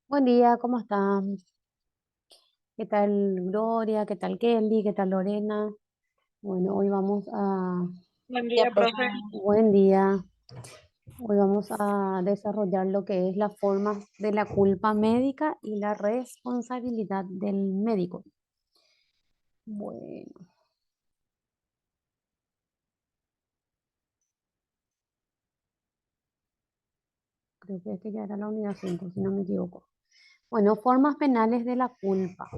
Buen día, ¿cómo están? ¿Qué tal Gloria? ¿Qué tal Kelly? ¿Qué tal Lorena? Bueno, hoy vamos a... Buen Ya, día, profe. profe. Buen día. Hoy vamos a desarrollar lo que es las formas de la culpa médica y la responsabilidad del médico. Bueno, creo que este ya era la unidad 5, si no me equivoco. Bueno, formas penales de la culpa.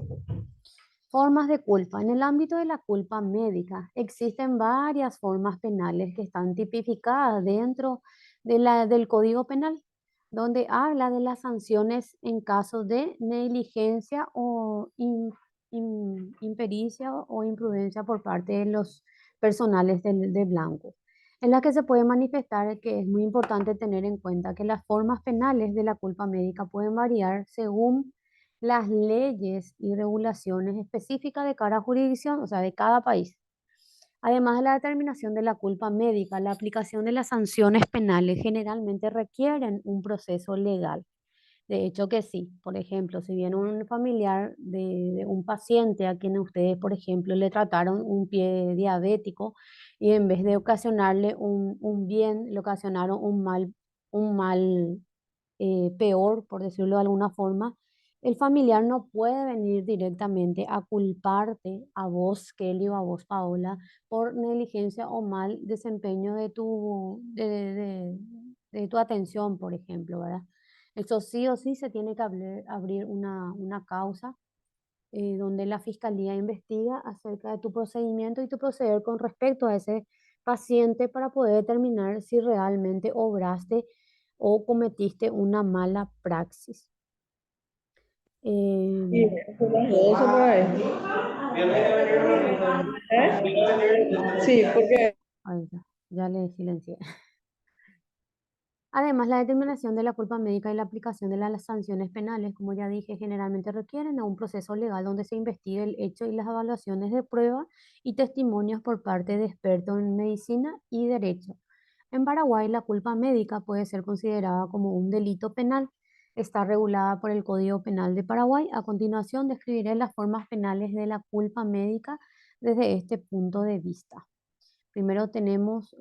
Formas de culpa. En el ámbito de la culpa médica existen varias formas penales que están tipificadas dentro del Código Penal, donde habla de las sanciones en caso de negligencia o impericia o imprudencia por parte de los personales de blanco, en la que se puede manifestar que es muy importante tener en cuenta que las formas penales de la culpa médica pueden variar según las leyes y regulaciones específicas de cada jurisdicción, o sea, de cada país. Además de la determinación de la culpa médica, la aplicación de las sanciones penales generalmente requieren un proceso legal. De hecho que sí, por ejemplo, si viene un familiar de un paciente a quien ustedes, por ejemplo, le trataron un pie diabético y en vez de ocasionarle un bien, le ocasionaron un mal peor, por decirlo de alguna forma, el familiar no puede venir directamente a culparte a vos, Kelly, o a vos, Paola, por negligencia o mal desempeño de tu atención, por ejemplo, ¿verdad? Esto sí o sí se tiene que abrir una causa donde la fiscalía investiga acerca de tu procedimiento y tu proceder con respecto a ese paciente para poder determinar si realmente obraste o cometiste una mala praxis. Y Eh, son las 12 por ahí. ¿Eh? Sí, porque Ahí está, ya le silencié. Además, la determinación de la culpa médica y la aplicación de las sanciones penales, como ya dije, generalmente requieren a un proceso legal donde se investigue el hecho y las evaluaciones de prueba y testimonios por parte de expertos en medicina y derecho. En Paraguay, la culpa médica puede ser considerada como un delito penal. Está regulada por el Código Penal de Paraguay. A continuación, describiré las formas penales de la culpa médica desde este punto de vista. Primero tenemos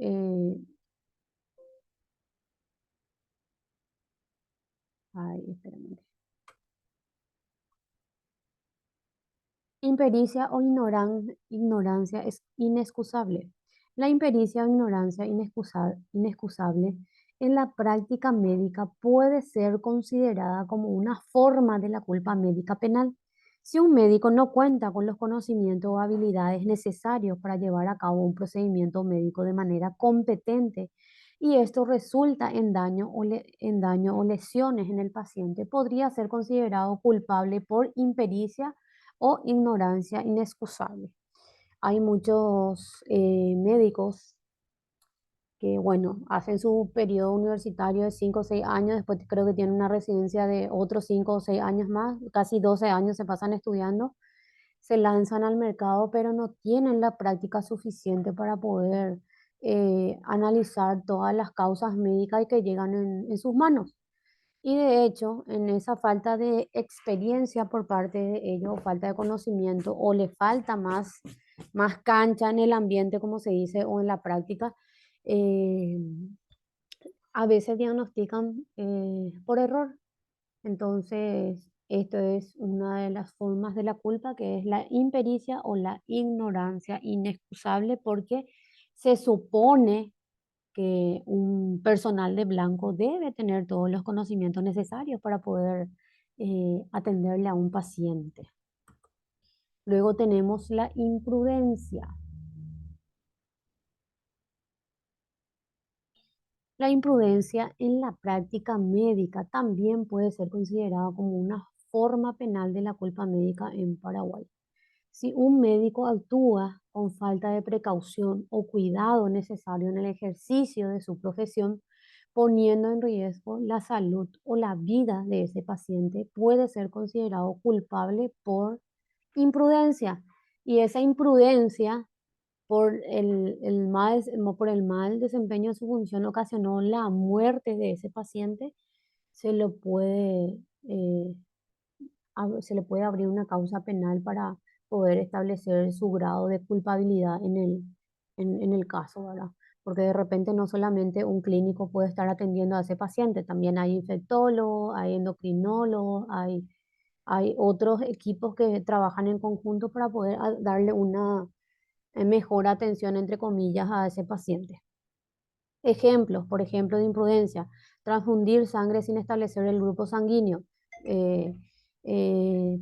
ay, espérame. Impericia o ignorancia es inexcusable. La impericia o ignorancia inexcusable en la práctica médica puede ser considerada como una forma de la culpa médica penal. Si un médico no cuenta con los conocimientos o habilidades necesarios para llevar a cabo un procedimiento médico de manera competente y esto resulta en daño o lesiones en el paciente, podría ser considerado culpable por impericia o ignorancia inexcusable. Hay muchos médicos que, bueno, hacen su periodo universitario de 5 o 6 años, después creo que tienen una residencia de otros 5 o 6 años más, casi 12 años se pasan estudiando, se lanzan al mercado, pero no tienen la práctica suficiente para poder analizar todas las causas médicas que llegan en sus manos. Y de hecho, en esa falta de experiencia por parte de ellos, o falta de conocimiento, o le falta más cancha en el ambiente, como se dice, o en la práctica, eh, a veces diagnostican por error. Entonces, esto es una de las formas de la culpa, que es la impericia o la ignorancia inexcusable, porque se supone que un personal de blanco debe tener todos los conocimientos necesarios para poder atenderle a un paciente. Luego tenemos la imprudencia. La imprudencia en la práctica médica también puede ser considerada como una forma penal de la culpa médica en Paraguay. Si un médico actúa con falta de precaución o cuidado necesario en el ejercicio de su profesión, poniendo en riesgo la salud o la vida de ese paciente, puede ser considerado culpable por imprudencia. Y esa imprudencia por el mal desempeño de su función ocasionó la muerte de ese paciente, se lo puede eh, se le puede abrir una causa penal para poder establecer su grado de culpabilidad en el caso, ¿verdad? Porque de repente no solamente un clínico puede estar atendiendo a ese paciente, también hay infectólogos, hay endocrinólogos, hay otros equipos que trabajan en conjunto para poder darle una mejor atención, entre comillas, a ese paciente. Ejemplos, por ejemplo, de imprudencia: transfundir sangre sin establecer el grupo sanguíneo. Eh,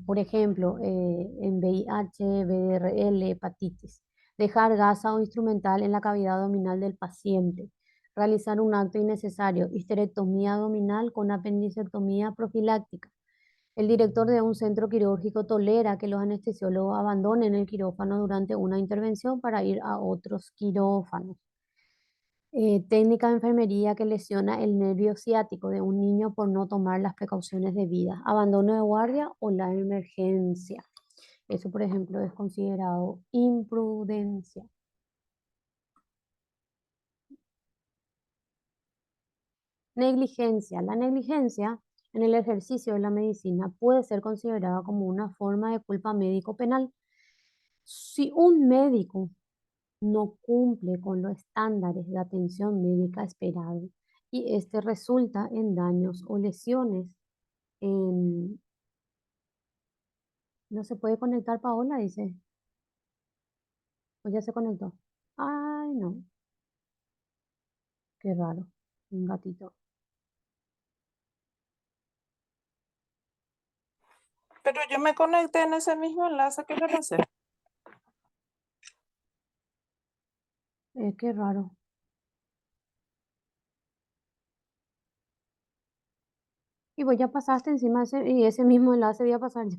por ejemplo, en VIH, VRL, hepatitis. Dejar gasa o instrumental en la cavidad abdominal del paciente. Realizar un acto innecesario: histerectomía abdominal con apendicectomía profiláctica. El director de un centro quirúrgico tolera que los anestesiólogos abandonen el quirófano durante una intervención para ir a otros quirófanos. Técnica de enfermería que lesiona el nervio ciático de un niño por no tomar las precauciones debidas. Abandono de guardia o la emergencia. Eso, por ejemplo, es considerado imprudencia. Negligencia. La negligencia en el ejercicio de la medicina puede ser considerada como una forma de culpa médico-penal. Si un médico no cumple con los estándares de atención médica esperados y este resulta en daños o lesiones, en... no se puede conectar, Paola, dice. O ya se conectó. Ay, no, qué raro. Un gatito. Pero yo me conecté en ese mismo enlace que le pasé. Qué raro. Y vos ya pasaste encima y ese mismo enlace voy a pasar ya.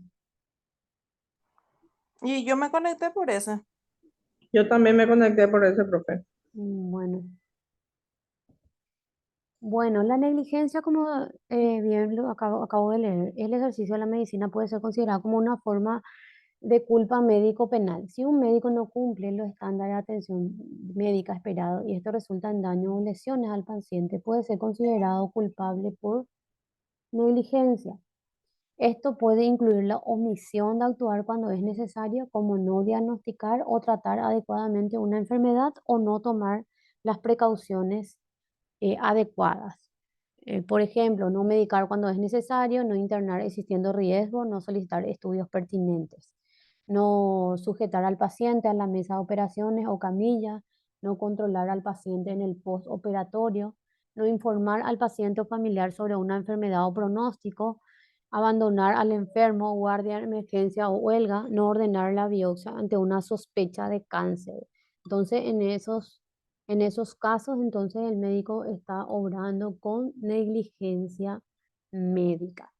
Y yo me conecté por ese. Yo también me conecté por ese, profe. Bueno. Bueno, la negligencia, como bien lo acabo de leer, el ejercicio de la medicina puede ser considerado como una forma de culpa médico-penal. Si un médico no cumple los estándares de atención médica esperados y esto resulta en daño o lesiones al paciente, puede ser considerado culpable por negligencia. Esto puede incluir la omisión de actuar cuando es necesario, como no diagnosticar o tratar adecuadamente una enfermedad o no tomar las precauciones adecuadas. Por ejemplo, no medicar cuando es necesario, no internar existiendo riesgo, no solicitar estudios pertinentes, no sujetar al paciente a la mesa de operaciones o camilla, no controlar al paciente en el postoperatorio, no informar al paciente o familiar sobre una enfermedad o pronóstico, abandonar al enfermo, guardia de emergencia o huelga, no ordenar la biopsia ante una sospecha de cáncer. Entonces, en esos casos, entonces el médico está obrando con negligencia médica.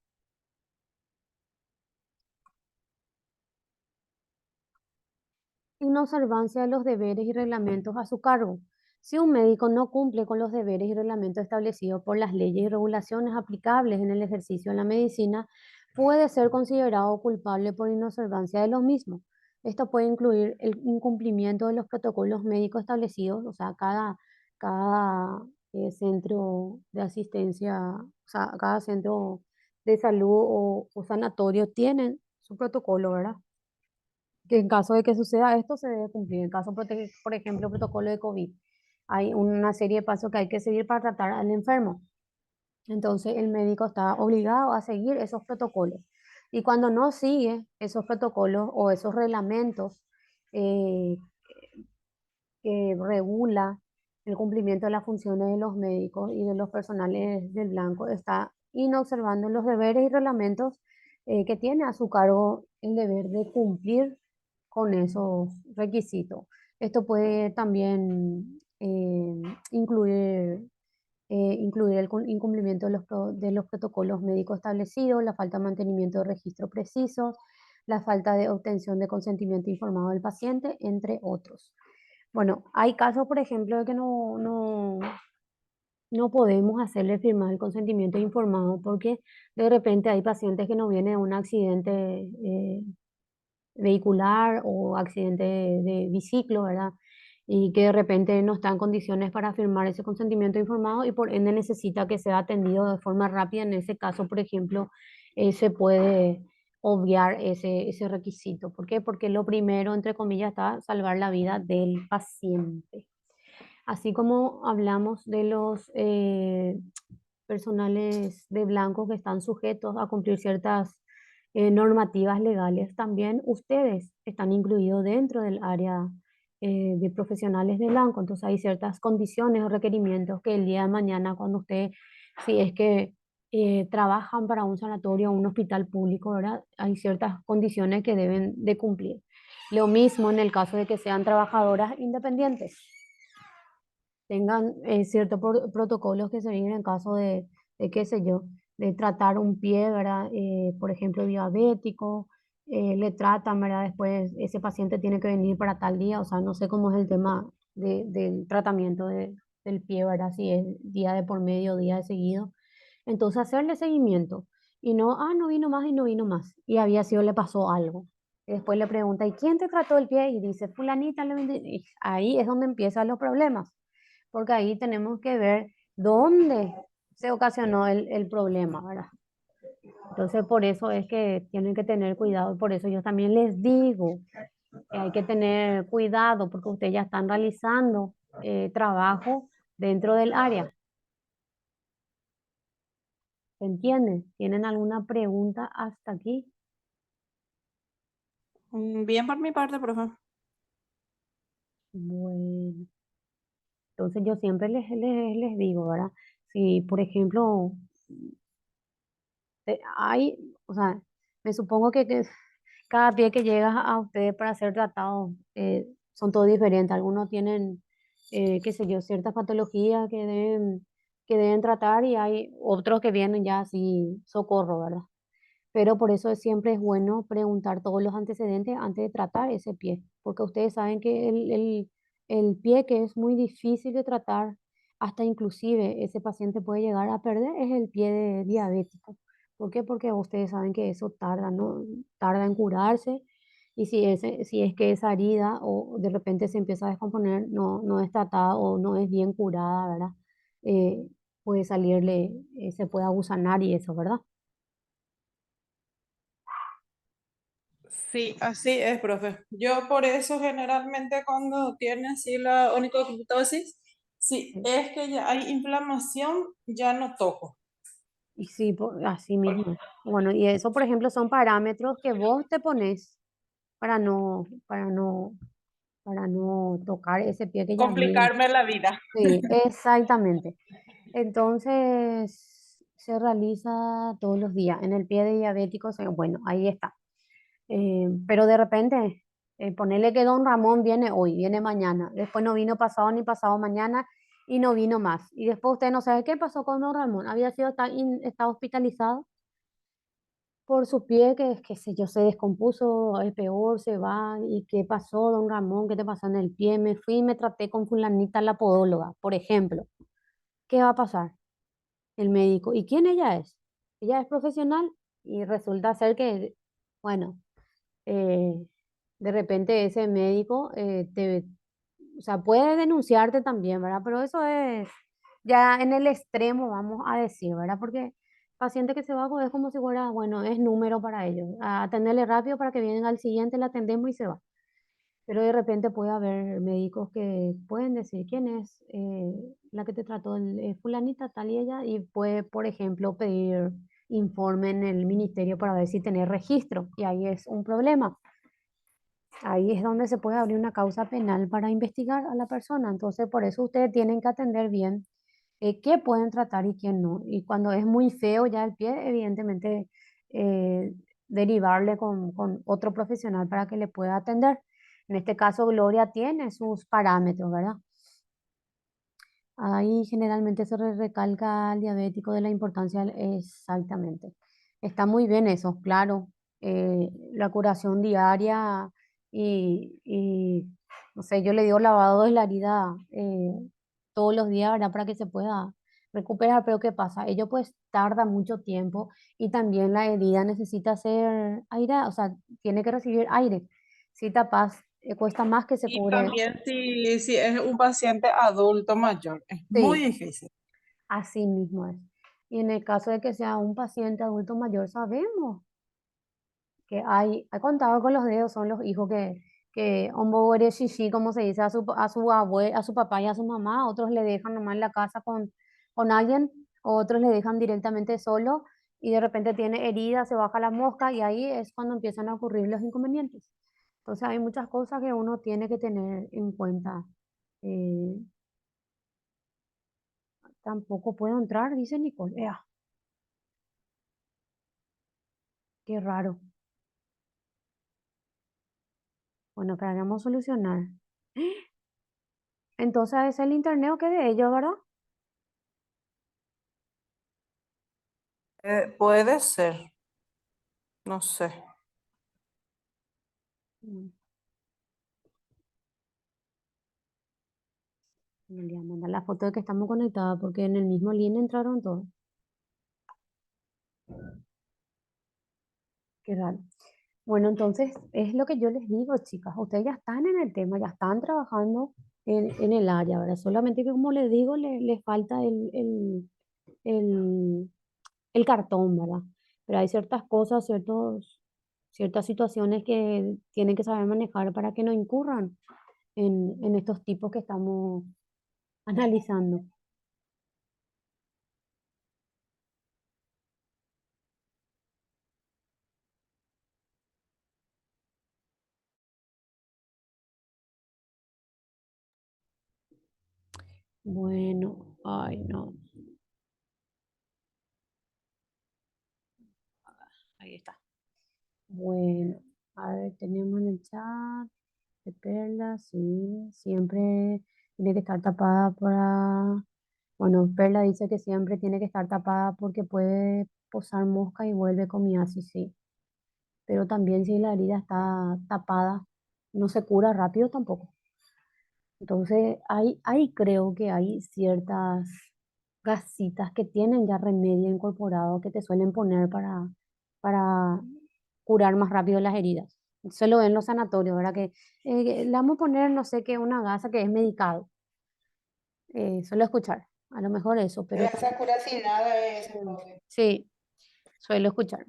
Inobservancia de los deberes y reglamentos a su cargo. Si un médico no cumple con los deberes y reglamentos establecidos por las leyes y regulaciones aplicables en el ejercicio de la medicina, puede ser considerado culpable por inobservancia de los mismos. Esto puede incluir el incumplimiento de los protocolos médicos establecidos, o sea, cada centro de asistencia, o sea, cada centro de salud o sanatorio tiene su protocolo, ¿verdad? Que en caso de que suceda esto se debe cumplir. En caso, por ejemplo, protocolo de COVID, hay una serie de pasos que hay que seguir para tratar al enfermo. Entonces, el médico está obligado a seguir esos protocolos. Y cuando no sigue esos protocolos o esos reglamentos eh, que regula el cumplimiento de las funciones de los médicos y de los personales del blanco, está inobservando los deberes y reglamentos que tiene a su cargo el deber de cumplir con esos requisitos. Esto puede también incluir el incumplimiento de los protocolos médicos establecidos, la falta de mantenimiento de registros precisos, la falta de obtención de consentimiento informado del paciente, entre otros. Bueno, hay casos, por ejemplo, de que no podemos hacerle firmar el consentimiento informado porque de repente hay pacientes que no vienen de un accidente vehicular o accidente de biciclo, ¿verdad? Y que de repente no está en condiciones para firmar ese consentimiento informado y por ende necesita que sea atendido de forma rápida. En ese caso, por ejemplo, se puede obviar ese requisito. ¿Por qué? Porque lo primero, entre comillas, está salvar la vida del paciente. Así como hablamos de los personales de blanco que están sujetos a cumplir ciertas normativas legales, también ustedes están incluidos dentro del área de profesionales de blanco. Entonces hay ciertas condiciones o requerimientos que el día de mañana, cuando usted, si es que trabajan para un sanatorio o un hospital público, ¿verdad? Hay ciertas condiciones que deben de cumplir. Lo mismo en el caso de que sean trabajadoras independientes, tengan ciertos protocolos que seguir en caso de qué sé yo, de tratar un pie, ¿verdad? Por ejemplo, diabético, le tratan, ¿verdad? Después ese paciente tiene que venir para tal día, o sea, no sé cómo es el tema del tratamiento del pie, ¿verdad? Si es día de por medio, día de seguido. Entonces, hacerle seguimiento y no, no vino más y no vino más. Y había sido, le pasó algo. Y después le pregunta, ¿y quién te trató el pie? Y dice, fulanita. Y ahí es donde empiezan los problemas, porque ahí tenemos que ver dónde se ocasionó el problema, ¿verdad? Entonces, por eso es que tienen que tener cuidado y por eso yo también les digo que hay que tener cuidado porque ustedes ya están realizando trabajo dentro del área. ¿Se entiende? ¿Tienen alguna pregunta hasta aquí? Bien por mi parte, profe. Bueno, entonces yo siempre les digo, ¿verdad? Si, por ejemplo, hay, o sea, me supongo que cada pie que llega a ustedes para ser tratado son todos diferentes. Algunos tienen, qué sé yo, ciertas patologías que deben tratar y hay otros que vienen ya así, socorro, ¿verdad? Pero por eso siempre es bueno preguntar todos los antecedentes antes de tratar ese pie, porque ustedes saben que el pie que es muy difícil de tratar, hasta inclusive ese paciente puede llegar a perder, es el pie diabético. ¿Por qué? Porque ustedes saben que eso tarda, ¿no? Tarda en curarse y si es que esa herida o de repente se empieza a descomponer, no es tratada o no es bien curada, ¿verdad? Eh, puede salirle, se puede agusanar y eso, ¿verdad? Sí, así es, profe. Yo por eso generalmente cuando tiene así la onicocriptosis, si es que ya hay inflamación, ya no toco. Y sí, así mismo. Bueno, y eso, por ejemplo, son parámetros que vos te pones para no tocar ese pie que ya viene. Complicarme la vida. Sí, exactamente. Entonces, se realiza todos los días. En el pie de diabético, bueno, ahí está. Pero de repente, ponele que don Ramón viene hoy, viene mañana, después no vino pasado ni pasado mañana y no vino más. Y después usted no sabe qué pasó con don Ramón. Había sido está hospitalizado por su pie que, qué sé yo, se descompuso, es peor, se va. ¿Y qué pasó, don Ramón? ¿Qué te pasó en el pie? Me fui y me traté con fulanita la podóloga, por ejemplo. ¿Qué va a pasar? El médico. ¿Y quién ella es? Ella es profesional y resulta ser que, bueno, eh, de repente ese médico o sea, puede denunciarte también, ¿verdad? Pero eso es ya en el extremo, vamos a decir, ¿verdad? Porque paciente que se va es como si fuera, bueno, es número para ellos. A atenderle rápido para que vienen al siguiente, le atendemos y se va. Pero de repente puede haber médicos que pueden decir quién es la que te trató, fulanita tal y ella, y puede, por ejemplo, pedir informe en el ministerio para ver si tiene registro, y ahí es un problema. Ahí es donde se puede abrir una causa penal para investigar a la persona. Entonces, por eso ustedes tienen que atender bien qué pueden tratar y quién no. Y cuando es muy feo ya el pie, evidentemente eh, derivarle con otro profesional para que le pueda atender. En este caso, Gloria tiene sus parámetros, ¿verdad? Ahí generalmente se recalca al diabético de la importancia exactamente. Está muy bien eso, claro. La curación diaria y, no sé, yo le digo lavado de la herida todos los días, ¿verdad? Para que se pueda recuperar. Pero ¿qué pasa? Ello pues tarda mucho tiempo y también la herida necesita ser aire, o sea, tiene que recibir aire. Si tapas, cuesta más que se Y cubre. también si es un paciente adulto mayor, es muy Sí, difícil. así mismo es. Y en el caso de que sea un paciente adulto mayor, sabemos que hay contado con los dedos, son los hijos que ombo shishi, como se dice, a su a su papá y a su mamá, otros le dejan nomás en la casa con alguien, otros le dejan directamente solo y de repente tiene heridas, se baja la mosca y ahí es cuando empiezan a ocurrir los inconvenientes. Entonces hay muchas cosas que uno tiene que tener en cuenta. Eh, Tampoco puedo entrar, dice Nicole. Ea, qué raro. Bueno, que vamos a solucionar. Entonces es el internet o qué de ellos, ¿verdad? Puede ser, no sé. Mm, Le voy a mandar la foto de que estamos conectados porque en el mismo link entraron todos. Qué raro. Bueno, entonces es lo que yo les digo, chicas. Ustedes ya están en el tema, ya están trabajando en el área, ¿verdad? Solamente que, como les digo, les falta el, el cartón, ¿verdad? Pero hay ciertas cosas, ciertas situaciones que tienen que saber manejar para que no incurran en estos tipos que estamos analizando. Bueno, ay, no, ahí está. Bueno, a ver, tenemos en el chat de Perla, sí, siempre tiene que estar tapada para... Bueno, Perla dice que siempre tiene que estar tapada porque puede posar mosca y vuelve comiasis, sí. Pero también si la herida está tapada, no se cura rápido tampoco. Entonces, ahí creo que hay ciertas gasitas que tienen ya remedio incorporado que te suelen poner para curar más rápido las heridas. Se lo ven en los sanatorios, ¿verdad? Que le vamos a poner, no sé qué, una gasa que es medicado. Suelo escuchar, a lo mejor eso, pero Esa cura sin nada es, sí, suelo escuchar.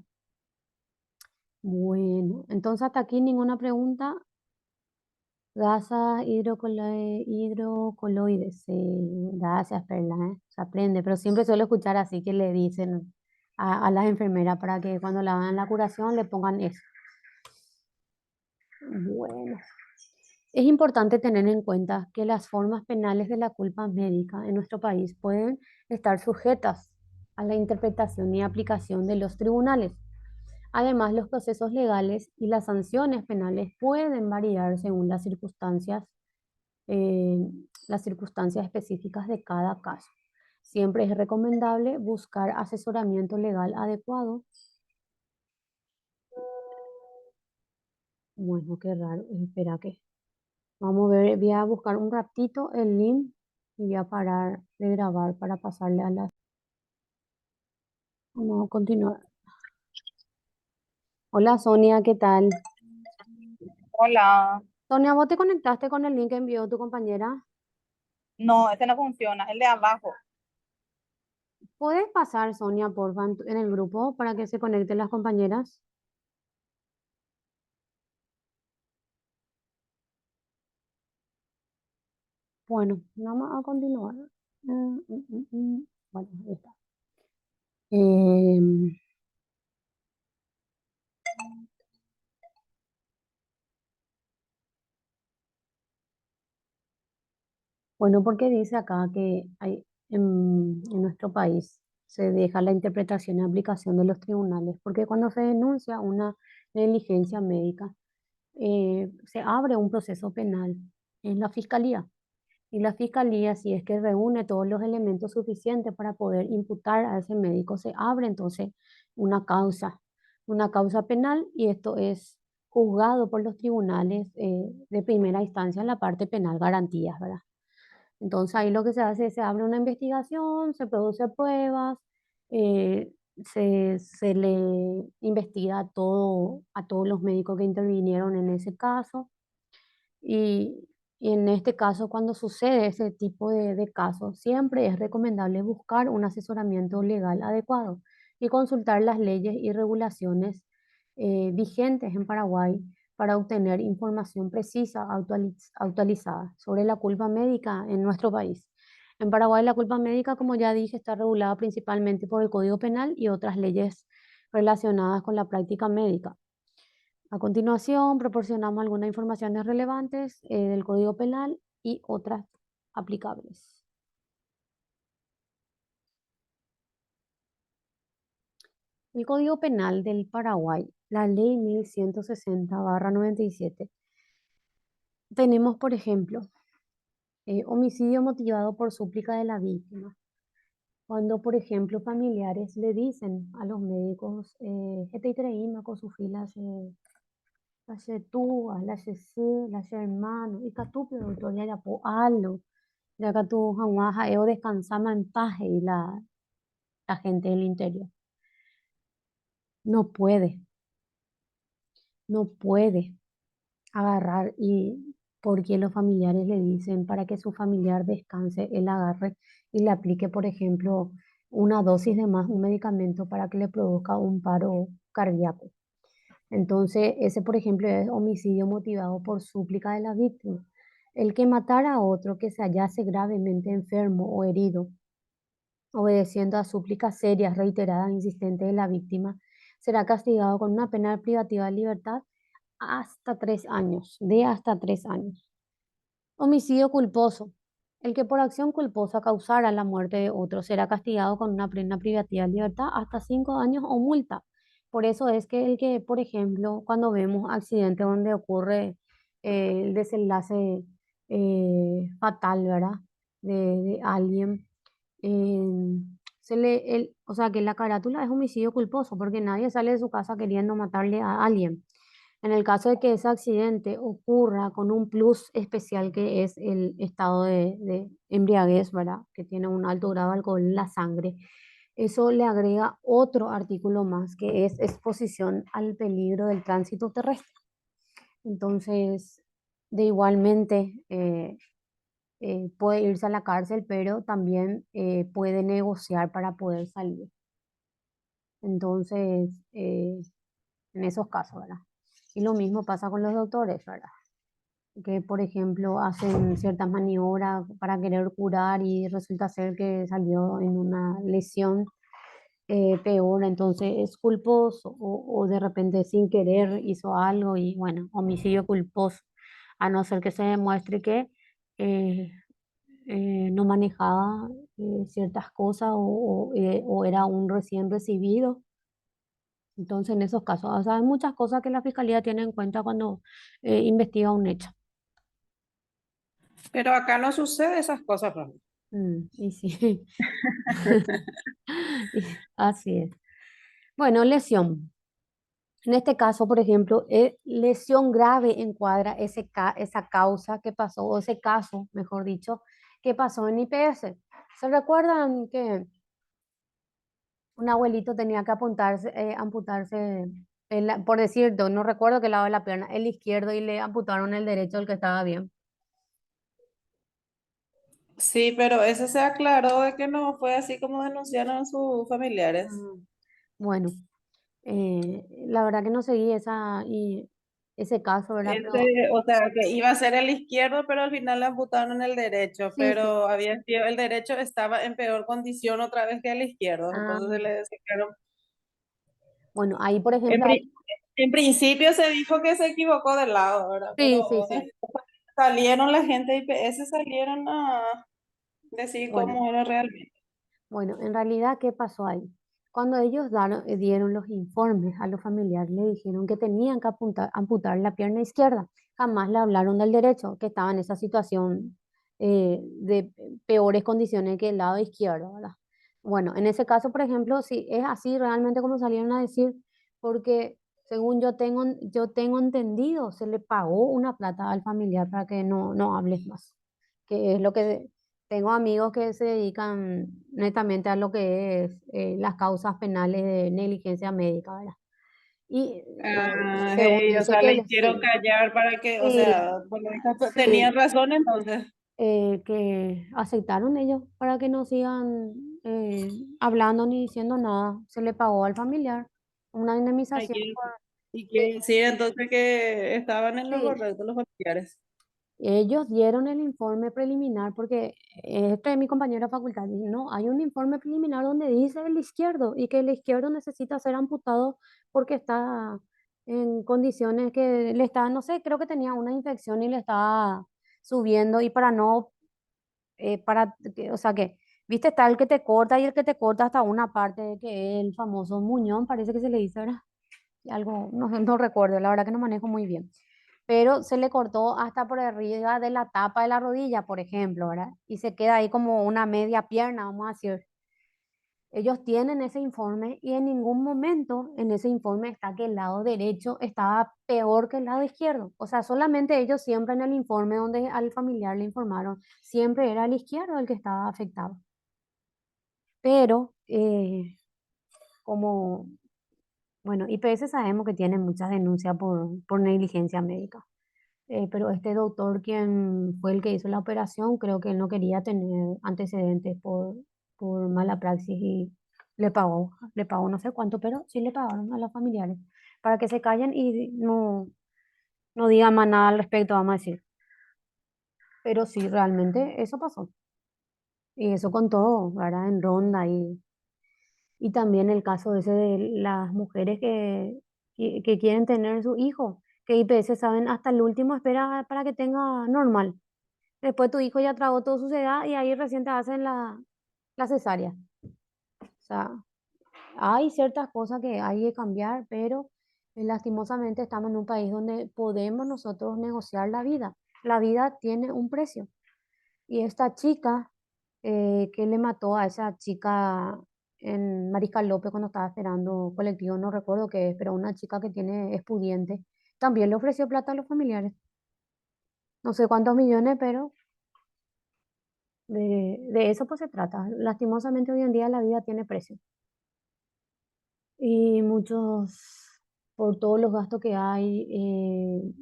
Bueno, entonces hasta aquí ninguna pregunta. Gasa hidrocoloides. Sí, gracias, Perla, ¿eh? Se aprende, pero siempre suelo escuchar así que le dicen a las enfermeras para que cuando la hagan la curación le pongan eso. Bueno, es importante tener en cuenta que las formas penales de la culpa médica en nuestro país pueden estar sujetas a la interpretación y aplicación de los tribunales. Además, los procesos legales y las sanciones penales pueden variar según eh, las circunstancias específicas de cada caso. Siempre es recomendable buscar asesoramiento legal adecuado. Bueno, qué raro. Espera que vamos a ver, voy a buscar un ratito el link y voy a parar de grabar para pasarle a las... Vamos a continuar. Hola Sonia, ¿qué tal? Hola, Sonia, ¿vos te conectaste con el link que envió tu compañera? no, ese no funciona, el de abajo. ¿Puedes pasar, Sonia, porfa, en el grupo para que se conecten las compañeras? Bueno, vamos a continuar. Bueno, ahí está. Em, bueno, porque dice acá que hay en nuestro país se deja la interpretación y aplicación de los tribunales, porque cuando se denuncia una negligencia médica, se abre un proceso penal en la fiscalía. Y la fiscalía, si es que reúne todos los elementos suficientes para poder imputar a ese médico, se abre entonces una una causa penal y esto es juzgado por los tribunales de primera instancia en la parte penal, garantías, ¿verdad? Entonces ahí lo que se hace es se abre una investigación, se produce pruebas, eh, se le investiga a todos los médicos que intervinieron en ese caso Y en este caso, cuando sucede ese tipo de casos, siempre es recomendable buscar un asesoramiento legal adecuado y consultar las leyes y regulaciones vigentes en Paraguay para obtener información precisa, actualizada sobre la culpa médica en nuestro país. En Paraguay, la culpa médica, como ya dije, está regulada principalmente por el Código Penal y otras leyes relacionadas con la práctica médica. A continuación, proporcionamos algunas informaciones relevantes del Código Penal y otras aplicables. El Código Penal del Paraguay, la Ley 1160/97, tenemos, por ejemplo, homicidio motivado por súplica de la víctima. Cuando, por ejemplo, familiares le dicen a los médicos, "Este traíma con su fila la tú, la su, la hermano, y catupe, doctor, ya po algo. Ya que tu jamás yo descansaba en paz y la gente del interior. No puede, no puede agarrar y porque los familiares le dicen para que su familiar descanse, él agarre y le aplique, por ejemplo, una dosis de más, un medicamento para que le produzca un paro cardíaco. Entonces, ese, por ejemplo, es homicidio motivado por súplica de la víctima. El que matara a otro que se hallase gravemente enfermo o herido, obedeciendo a súplicas serias, reiteradas e insistentes de la víctima, será castigado con una pena privativa de libertad hasta 3 años, de hasta 3 años. Homicidio culposo. El que por acción culposa causara la muerte de otro será castigado con una pena privativa de libertad hasta 5 años o multa. Por eso es que el que, por ejemplo, cuando vemos accidentes donde ocurre el desenlace fatal, ¿verdad? De alguien, eh, o sea, que la carátula es homicidio culposo porque nadie sale de su casa queriendo matarle a alguien. En el caso de que ese accidente ocurra con un plus especial que es el estado de embriaguez, ¿verdad? Que tiene un alto grado de alcohol en la sangre, eso le agrega otro artículo más que es exposición al peligro del tránsito terrestre. Entonces, de igualmente puede irse a la cárcel, pero también puede negociar para poder salir. Entonces, en esos casos, ¿verdad? Y lo mismo pasa con los doctores, ¿verdad? Que, por ejemplo, hacen ciertas maniobras para querer curar y resulta ser que salió en una lesión peor, entonces es culposo o de repente sin querer hizo algo y bueno, homicidio culposo, a no ser que se demuestre que eh, no manejaba ciertas cosas o era un recién recibido. Entonces, en esos casos, o sea, hay muchas cosas que la fiscalía tiene en cuenta cuando investiga un hecho. Pero acá no sucede esas cosas, Ronnie. Y sí, así es. Bueno, lesión. En este caso, por ejemplo, lesión grave encuadra esa causa que pasó, o ese caso, mejor dicho, que pasó en IPS. ¿Se recuerdan que un abuelito tenía que amputarse, por decirlo, no recuerdo qué lado de la pierna, el izquierdo, y le amputaron el derecho, el que estaba bien? Sí, pero ese se aclaró de que no fue así como denunciaron sus familiares. Mm, Bueno, la verdad que no seguí ese caso, ¿verdad? Pero O sea, que iba a ser el izquierdo, pero al final le amputaron el derecho, sí, sí. pero había sido, el derecho estaba en peor condición otra vez que el izquierdo, Ah, entonces se le sacaron. bueno, ahí, por En, ejemplo, pri- en principio se dijo que se equivocó de lado, ¿verdad? sí, Pero sí, sí. salieron la gente de IPS, salieron a decir Bueno, cómo era realmente. bueno, en realidad, ¿qué pasó ahí? Cuando ellos dieron los informes a los familiares, le dijeron que tenían que amputar la pierna izquierda. Jamás le hablaron del derecho, que estaba en esa situación de peores condiciones que el lado izquierdo, ¿verdad? Bueno, en ese caso, por ejemplo, sí es así realmente como salieron a decir, porque según yo tengo entendido, se le pagó una plata al familiar para que no hables más, que es lo que tengo amigos que se dedican netamente a lo que es las causas penales de negligencia médica, ¿verdad? Y Ah, según o dice sea, le que hicieron callar para que, o sí, sea, por lo visto sí, tenían razón entonces. que aceptaron ellos para que no sigan hablando ni diciendo nada. Se le pagó al familiar una Hay indemnización. que, y Sí, que decir entonces que estaban en lo sí, correcto los familiares. ellos dieron el informe preliminar porque este es mi compañero de facultad. Y no, hay un informe preliminar donde dice el izquierdo y que el izquierdo necesita ser amputado porque está en condiciones que le está, no sé, creo que tenía una infección y le estaba subiendo y para no, o sea que, viste, está el que te corta y el que te corta hasta una parte que es el famoso muñón, parece que se le dice, ¿verdad? Algo, no, no recuerdo, la verdad que no manejo muy bien, pero se le cortó hasta por arriba de la tapa de la rodilla, por ejemplo, ¿verdad? Y se queda ahí como una media pierna, vamos a decir. Ellos tienen ese informe y en ningún momento en ese informe está que el lado derecho estaba peor que el lado izquierdo. O sea, solamente ellos siempre en el informe donde al familiar le informaron, siempre era el izquierdo el que estaba afectado. Pero como, bueno, IPS sabemos que tiene muchas denuncias por negligencia médica. Pero este doctor, quien fue el que hizo la operación, creo que él no quería tener antecedentes por mala praxis y le pagó no sé cuánto, pero sí le pagaron a los familiares para que se callen y no digan más nada al respecto, vamos a decir. Pero sí, realmente eso pasó. Y eso con todo, ¿verdad? En ronda y también el caso ese de las mujeres que quieren tener su hijo, que IPS saben hasta el último espera para que tenga normal. Después tu hijo ya tragó toda su sedad y ahí recién te hacen la cesárea. O sea, hay ciertas cosas que hay que cambiar, pero lastimosamente estamos en un país donde podemos nosotros negociar la vida. La vida tiene un precio. Y esta chica que le mató a esa chica en Mariscal López cuando estaba esperando colectivo, no recuerdo qué es, pero una chica que tiene expediente, también le ofreció plata a los familiares. No sé cuántos millones, pero de eso pues se trata. Lastimosamente hoy en día la vida tiene precio. Y muchos, por todos los gastos que hay,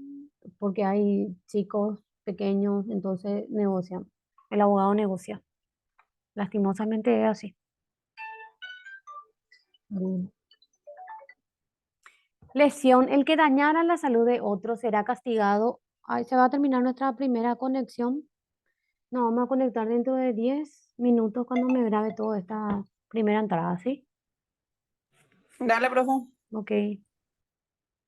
porque hay chicos pequeños, entonces negocian. El abogado negocia. Lastimosamente es así. Bueno. Lesión. El que dañara la salud de otro será castigado. Ay, se va a terminar nuestra primera conexión. Nos vamos a conectar dentro de 10 minutos cuando me grabe toda esta primera entrada, ¿sí? Dale, profe. Ok.